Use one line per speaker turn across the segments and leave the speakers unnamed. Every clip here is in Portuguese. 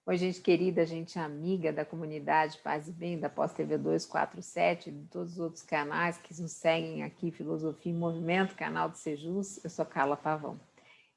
Oi, gente querida, gente amiga da comunidade Paz e Bem, da Pós TV 247, de todos os outros canais que nos seguem aqui, Filosofia em Movimento, canal do Sejus, eu sou Carla Pavão.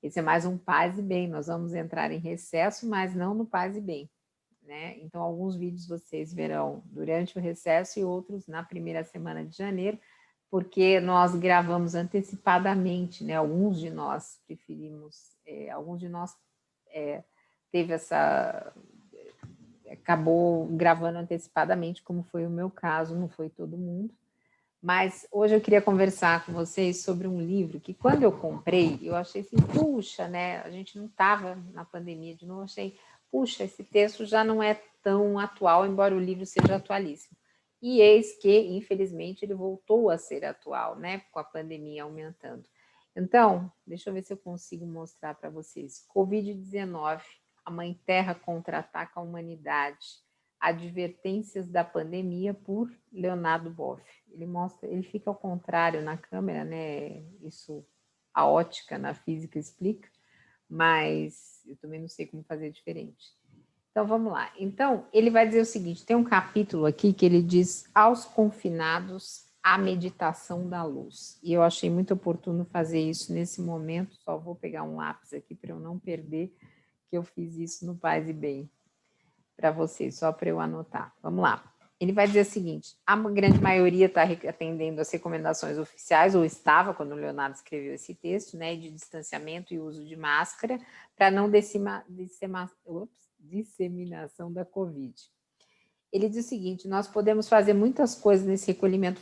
Esse é mais um Paz e Bem, nós vamos entrar em recesso, mas não no Paz e Bem, né? Então, alguns vídeos vocês verão durante o recesso e outros na primeira semana de janeiro, porque nós gravamos antecipadamente, né? Alguns de nós preferimos, teve essa... acabou gravando antecipadamente, como foi o meu caso, não foi todo mundo. Mas hoje eu queria conversar com vocês sobre um livro que, quando eu comprei, eu achei assim, puxa, né? A gente não estava na pandemia de novo, achei, puxa, esse texto já não é tão atual, embora o livro seja atualíssimo. E eis que, infelizmente, ele voltou a ser atual, né? Com a pandemia aumentando. Então, deixa eu ver se eu consigo mostrar para vocês. Covid-19, a Mãe Terra contra-ataca a humanidade. Advertências da pandemia, por Leonardo Boff. Ele fica ao contrário na câmera, né? Isso a ótica na física explica, mas eu também não sei como fazer diferente. Então vamos lá. Então, ele vai dizer o seguinte: tem um capítulo aqui que ele diz aos confinados a meditação da luz. E eu achei muito oportuno fazer isso nesse momento, só vou pegar um lápis aqui para eu não perder que eu fiz isso no Paz e Bem para vocês, só para eu anotar. Vamos lá. Ele vai dizer o seguinte: a grande maioria está atendendo às recomendações oficiais, ou estava quando o Leonardo escreveu esse texto, né, de distanciamento e uso de máscara, para não disseminação da Covid. Ele diz o seguinte: nós podemos fazer muitas coisas nesse recolhimento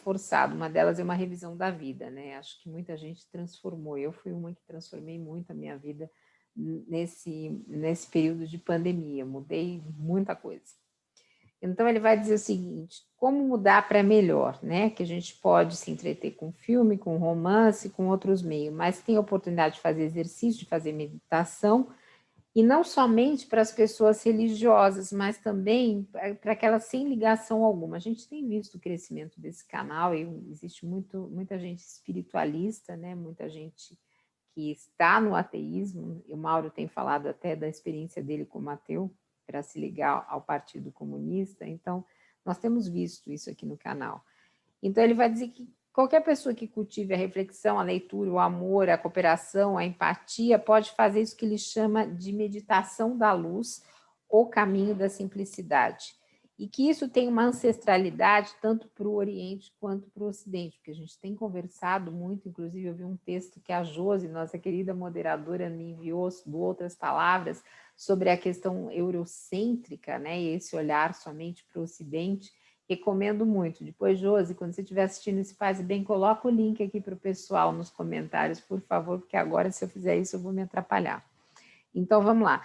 forçado, uma delas é uma revisão da vida, né? Acho que muita gente transformou, eu fui uma que transformei muito a minha vida nesse período de pandemia, mudei muita coisa. Então ele vai dizer o seguinte: como mudar para melhor, né? Que a gente pode se entreter com filme, com romance, com outros meios, mas tem a oportunidade de fazer exercício, de fazer meditação, e não somente para as pessoas religiosas, mas também para aquelas sem ligação alguma. A gente tem visto o crescimento desse canal, e existe muita gente espiritualista, né? Muita gente que está no ateísmo, e o Mauro tem falado até da experiência dele como ateu, para se ligar ao Partido Comunista. Então, nós temos visto isso aqui no canal. Então, ele vai dizer que qualquer pessoa que cultive a reflexão, a leitura, o amor, a cooperação, a empatia, pode fazer isso que ele chama de meditação da luz, ou caminho da simplicidade. E que isso tem uma ancestralidade tanto para o Oriente quanto para o Ocidente, porque a gente tem conversado muito, inclusive eu vi um texto que a Josi, nossa querida moderadora, me enviou, do Outras Palavras, sobre a questão eurocêntrica, né, e esse olhar somente para o Ocidente. Recomendo muito. Depois, Josi, quando você estiver assistindo esse Paz e Bem, coloca o link aqui para o pessoal nos comentários, por favor, porque agora, se eu fizer isso, eu vou me atrapalhar. Então, vamos lá.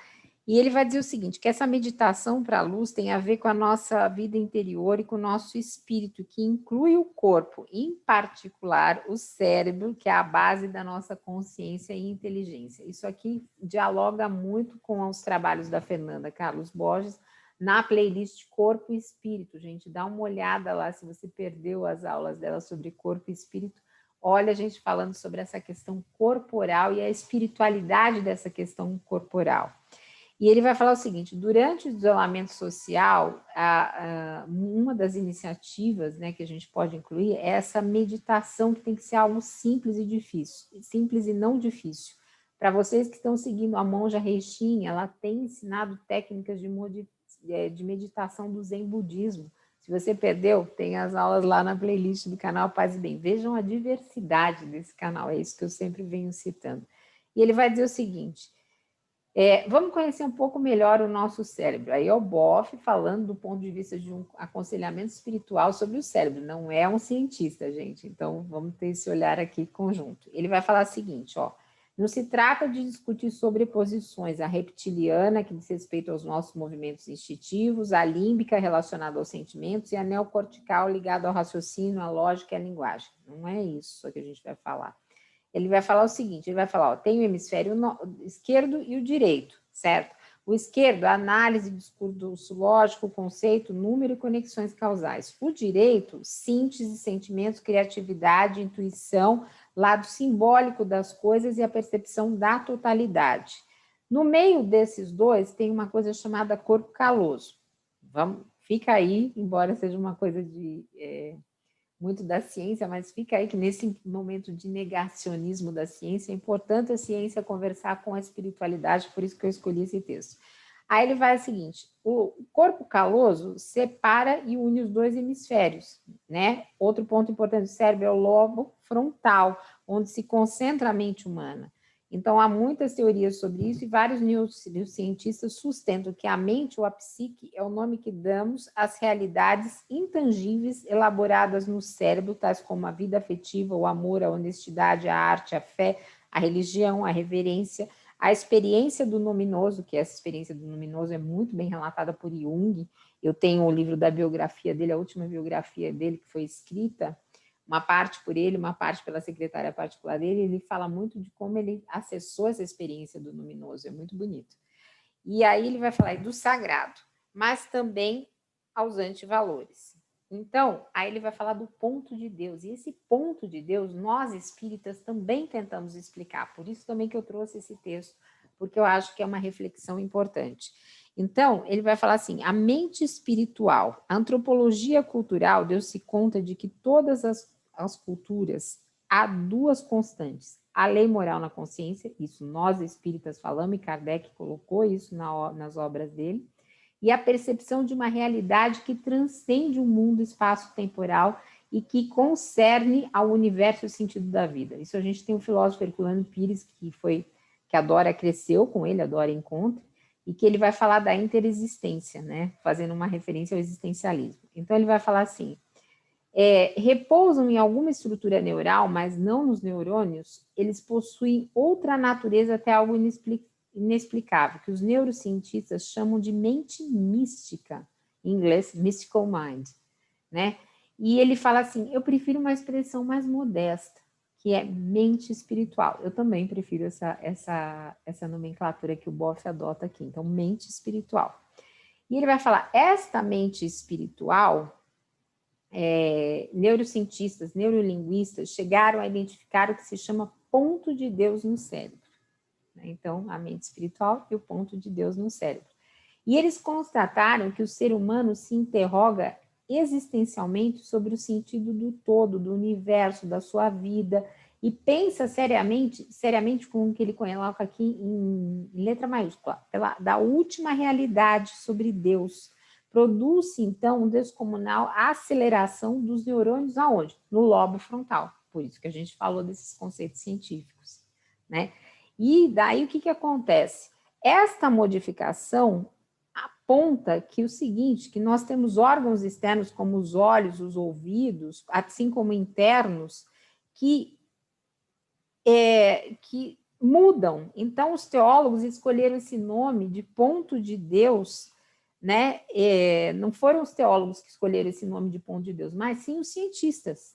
E ele vai dizer o seguinte, que essa meditação para a luz tem a ver com a nossa vida interior e com o nosso espírito, que inclui o corpo, em particular o cérebro, que é a base da nossa consciência e inteligência. Isso aqui dialoga muito com os trabalhos da Fernanda Carlos Borges, na playlist Corpo e Espírito, gente. Dá uma olhada lá, se você perdeu as aulas dela sobre corpo e espírito. Olha a gente falando sobre essa questão corporal e a espiritualidade dessa questão corporal. E ele vai falar o seguinte: durante o isolamento social, uma das iniciativas, né, que a gente pode incluir é essa meditação, que tem que ser algo simples e difícil, simples e não difícil. Para vocês que estão seguindo a Monja Reixin, ela tem ensinado técnicas de meditação do Zen Budismo. Se você perdeu, tem as aulas lá na playlist do canal Paz e Bem. Vejam a diversidade desse canal, é isso que eu sempre venho citando. E ele vai dizer o seguinte: vamos conhecer um pouco melhor o nosso cérebro. Aí é o Boff falando do ponto de vista de um aconselhamento espiritual sobre o cérebro. Não é um cientista, gente. Então, vamos ter esse olhar aqui conjunto. Ele vai falar o seguinte, ó. Não se trata de discutir sobreposições, a reptiliana, que diz respeito aos nossos movimentos instintivos, a límbica, relacionada aos sentimentos, e a neocortical, ligada ao raciocínio, à lógica e à linguagem. Não é isso que a gente vai falar. Ele vai falar o seguinte, ele vai falar, ó, tem o hemisfério esquerdo e o direito, certo? O esquerdo, análise, discurso lógico, conceito, número e conexões causais. O direito, síntese, sentimentos, criatividade, intuição, lado simbólico das coisas e a percepção da totalidade. No meio desses dois tem uma coisa chamada corpo caloso. Fica aí, embora seja uma coisa muito da ciência, mas fica aí que nesse momento de negacionismo da ciência, é importante a ciência conversar com a espiritualidade, por isso que eu escolhi esse texto. Aí ele vai o seguinte, o corpo caloso separa e une os dois hemisférios, né? Outro ponto importante do cérebro é o lobo frontal, onde se concentra a mente humana. Então, há muitas teorias sobre isso e vários neurocientistas sustentam que a mente ou a psique é o nome que damos às realidades intangíveis elaboradas no cérebro, tais como a vida afetiva, o amor, a honestidade, a arte, a fé, a religião, a reverência, a experiência do luminoso, que essa experiência do luminoso é muito bem relatada por Jung. Eu tenho o livro da biografia dele, a última biografia dele que foi escrita, uma parte por ele, uma parte pela secretária particular dele, ele fala muito de como ele acessou essa experiência do luminoso, é muito bonito. E aí ele vai falar do sagrado, mas também aos antivalores. Então, aí ele vai falar do ponto de Deus, e esse ponto de Deus, nós espíritas também tentamos explicar, por isso também que eu trouxe esse texto, porque eu acho que é uma reflexão importante. Então, ele vai falar assim, a mente espiritual, a antropologia cultural deu-se conta de que todas as culturas há duas constantes, a lei moral na consciência, isso nós espíritas falamos, e Kardec colocou isso nas obras dele, e a percepção de uma realidade que transcende o mundo espaço-temporal e que concerne ao universo e o sentido da vida. Isso a gente tem o filósofo Herculano Pires, que a Dora cresceu com ele, a Dora encontra, e que ele vai falar da interexistência, né? Fazendo uma referência ao existencialismo. Então ele vai falar assim, repousam em alguma estrutura neural, mas não nos neurônios, eles possuem outra natureza, até algo inexplicável, que os neurocientistas chamam de mente mística, em inglês, mystical mind, né? E ele fala assim, eu prefiro uma expressão mais modesta, que é mente espiritual. Eu também prefiro essa nomenclatura que o Boff adota aqui. Então, mente espiritual. E ele vai falar, esta mente espiritual, neurocientistas, neurolinguistas chegaram a identificar o que se chama ponto de Deus no cérebro. Então, a mente espiritual e o ponto de Deus no cérebro. E eles constataram que o ser humano se interroga existencialmente sobre o sentido do todo, do universo, da sua vida, e pensa seriamente com o que ele coloca aqui em letra maiúscula, da última realidade sobre Deus. Produz-se, então, um descomunal aceleração dos neurônios aonde? No lobo frontal. Por isso que a gente falou desses conceitos científicos, né? E daí o que acontece? Esta modificação aponta que o seguinte, que nós temos órgãos externos como os olhos, os ouvidos, assim como internos, que mudam. Então, os teólogos escolheram esse nome de ponto de Deus, né? Não foram os teólogos que escolheram esse nome de ponto de Deus, mas sim os cientistas.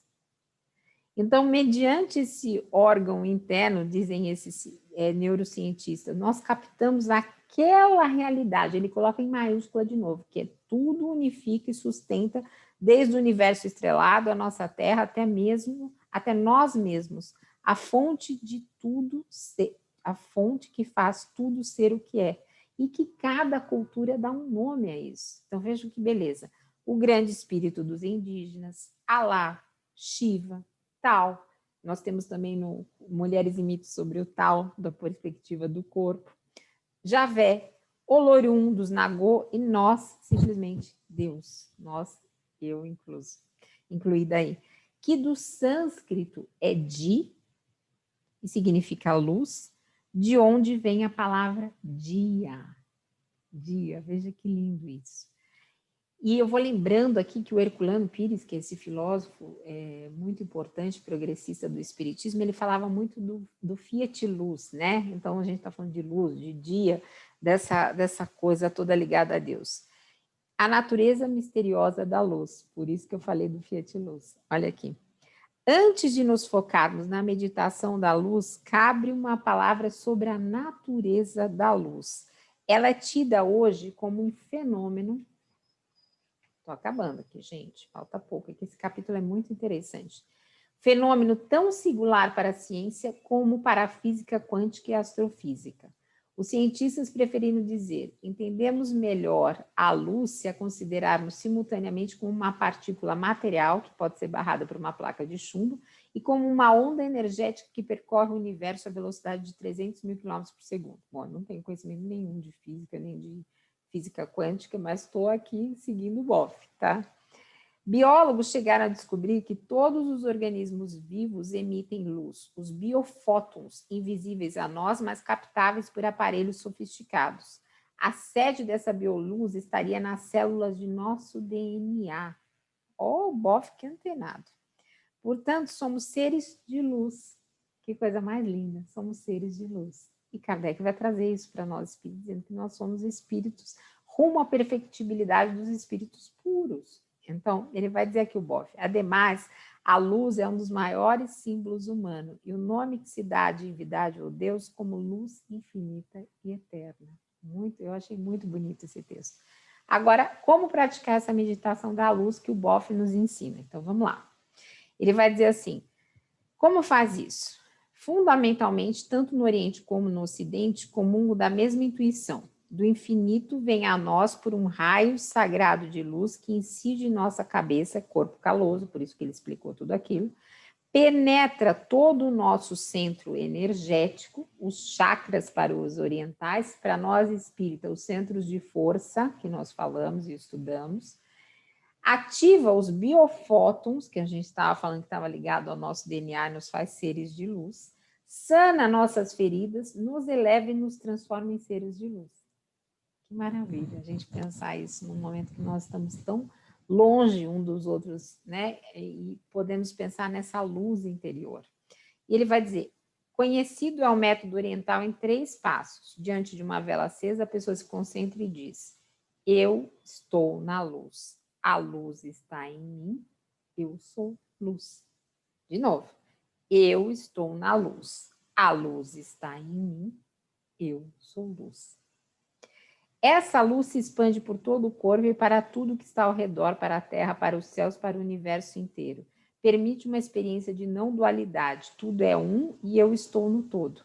Então, mediante esse órgão interno, dizem esses neurocientistas, nós captamos aquela realidade, ele coloca em maiúscula de novo, que é tudo unifica e sustenta, desde o universo estrelado, a nossa Terra, até nós mesmos, a fonte de tudo ser, a fonte que faz tudo ser o que é, e que cada cultura dá um nome a isso. Então, vejam que beleza. O grande espírito dos indígenas, Alá, Shiva, Tal. Nós temos também no Mulheres e Mitos sobre o Tal, da perspectiva do corpo. Javé, Olorum dos Nagô e nós, simplesmente Deus. Nós, eu incluída aí. Que do sânscrito é Di, e significa luz, de onde vem a palavra dia. Dia, veja que lindo isso. E eu vou lembrando aqui que o Herculano Pires, que é esse filósofo muito importante, progressista do espiritismo, ele falava muito do fiat luz, né? Então a gente está falando de luz, de dia, dessa coisa toda ligada a Deus. A natureza misteriosa da luz, por isso que eu falei do fiat luz. Olha aqui. Antes de nos focarmos na meditação da luz, cabe uma palavra sobre a natureza da luz. Ela é tida hoje como um fenômeno. Estou acabando aqui, gente. Falta pouco, que esse capítulo é muito interessante. Fenômeno tão singular para a ciência como para a física quântica e a astrofísica. Os cientistas preferiram dizer, entendemos melhor a luz se a considerarmos simultaneamente como uma partícula material, que pode ser barrada por uma placa de chumbo, e como uma onda energética que percorre o universo à velocidade de 300 mil quilômetros por segundo. Bom, eu não tenho conhecimento nenhum de física, nem de física quântica, mas estou aqui seguindo o Boff, tá? Biólogos chegaram a descobrir que todos os organismos vivos emitem luz, os biofótons, invisíveis a nós, mas captáveis por aparelhos sofisticados. A sede dessa bioluz estaria nas células de nosso DNA. Oh, Boff, que antenado. Portanto, somos seres de luz. Que coisa mais linda, somos seres de luz. E Kardec vai trazer isso para nós espíritos, dizendo que nós somos espíritos rumo à perfectibilidade dos espíritos puros. Então, ele vai dizer aqui o Boff. Ademais, a luz é um dos maiores símbolos humanos e o nome que se dá à divindade ou Deus como luz infinita e eterna. Eu achei muito bonito esse texto. Agora, como praticar essa meditação da luz que o Boff nos ensina? Então, vamos lá. Ele vai dizer assim, como faz isso? Fundamentalmente, tanto no Oriente como no Ocidente, comungam da mesma intuição. Do infinito vem a nós por um raio sagrado de luz que incide em nossa cabeça, corpo caloso, por isso que ele explicou tudo aquilo, penetra todo o nosso centro energético, os chakras para os orientais, para nós espíritas, os centros de força, que nós falamos e estudamos, ativa os biofótons, que a gente estava falando que estava ligado ao nosso DNA e nos faz seres de luz, sana nossas feridas, nos eleva e nos transforma em seres de luz. Que maravilha a gente pensar isso num momento que nós estamos tão longe um dos outros, né? E podemos pensar nessa luz interior. E ele vai dizer, conhecido é o método oriental em 3 passos. Diante de uma vela acesa, a pessoa se concentra e diz, eu estou na luz. A luz está em mim, eu sou luz. De novo, eu estou na luz. A luz está em mim, eu sou luz. Essa luz se expande por todo o corpo e para tudo que está ao redor, para a terra, para os céus, para o universo inteiro. Permite uma experiência de não dualidade. Tudo é um e eu estou no todo.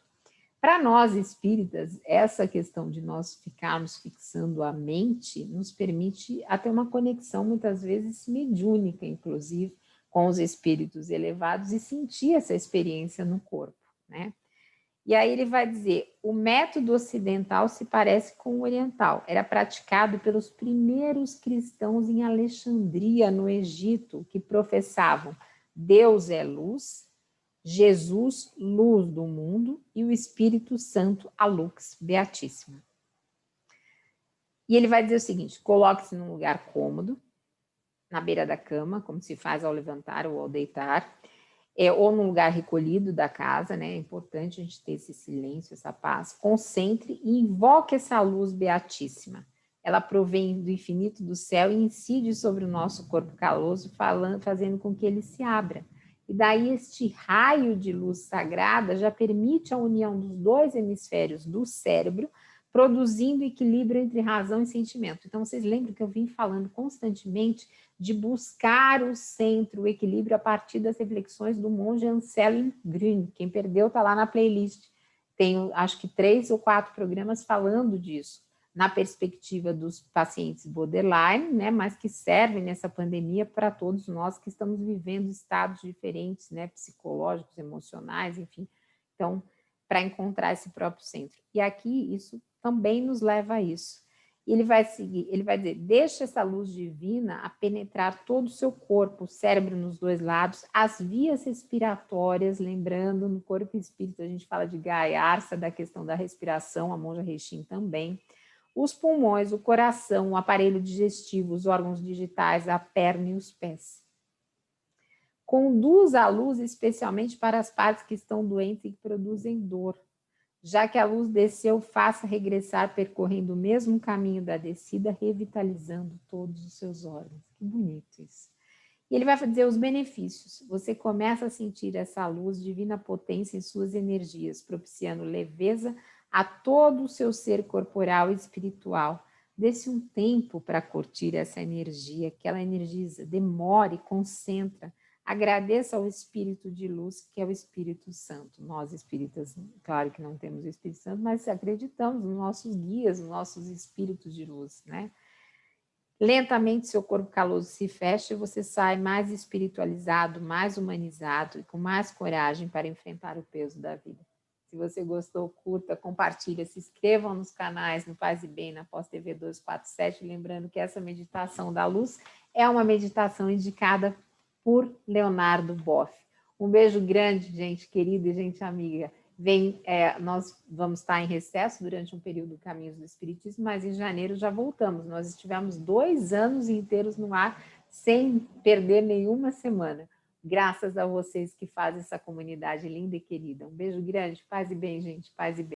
Para nós espíritas, essa questão de nós ficarmos fixando a mente nos permite até uma conexão, muitas vezes mediúnica, inclusive, com os espíritos elevados e sentir essa experiência no corpo, né? E aí ele vai dizer, o método ocidental se parece com o oriental. Era praticado pelos primeiros cristãos em Alexandria, no Egito, que professavam Deus é luz, Jesus, luz do mundo, e o Espírito Santo, a lux beatíssima. E ele vai dizer o seguinte, coloque-se num lugar cômodo, na beira da cama, como se faz ao levantar ou ao deitar, ou num lugar recolhido da casa, né? É importante a gente ter esse silêncio, essa paz. Concentre e invoque essa luz beatíssima. Ela provém do infinito do céu e incide sobre o nosso corpo caloso, fazendo com que ele se abra. E daí este raio de luz sagrada já permite a união dos 2 hemisférios do cérebro, produzindo equilíbrio entre razão e sentimento. Então, vocês lembram que eu vim falando constantemente de buscar o centro, o equilíbrio a partir das reflexões do monge Anselm Grün. Quem perdeu está lá na playlist. Tem, acho que 3 ou 4 programas falando disso, na perspectiva dos pacientes borderline, né, mas que servem nessa pandemia para todos nós que estamos vivendo estados diferentes, né, psicológicos, emocionais, enfim. Então, para encontrar esse próprio centro. E aqui isso também nos leva a isso. Ele vai seguir, ele vai dizer, deixa essa luz divina a penetrar todo o seu corpo, o cérebro nos 2 lados, as vias respiratórias, lembrando, no corpo e espírito a gente fala de Gaia, Arsa, da questão da respiração, a monja Reixin também, os pulmões, o coração, o aparelho digestivo, os órgãos digitais, a perna e os pés. Conduz a luz especialmente para as partes que estão doentes e que produzem dor. Já que a luz desceu, faça regressar percorrendo o mesmo caminho da descida, revitalizando todos os seus órgãos. Que bonito isso. E ele vai dizer os benefícios. Você começa a sentir essa luz, divina potência em suas energias, propiciando leveza a todo o seu ser corporal e espiritual. Dê-se um tempo para curtir essa energia, que ela energiza, demore, concentra. Agradeça ao Espírito de luz, que é o Espírito Santo. Nós, espíritas, claro que não temos o Espírito Santo, mas acreditamos nos nossos guias, nos nossos espíritos de luz, né? Lentamente, seu corpo caloso se fecha e você sai mais espiritualizado, mais humanizado e com mais coragem para enfrentar o peso da vida. Se você gostou, curta, compartilha, se inscrevam nos canais, no Paz e Bem, na Pós TV 247, lembrando que essa meditação da luz é uma meditação indicada por Leonardo Boff. Um beijo grande, gente querida e gente amiga. Nós vamos estar em recesso durante um período do Caminhos do Espiritismo, mas em janeiro já voltamos. Nós estivemos 2 anos inteiros no ar, sem perder nenhuma semana. Graças a vocês que fazem essa comunidade linda e querida. Um beijo grande, paz e bem, gente, paz e bem.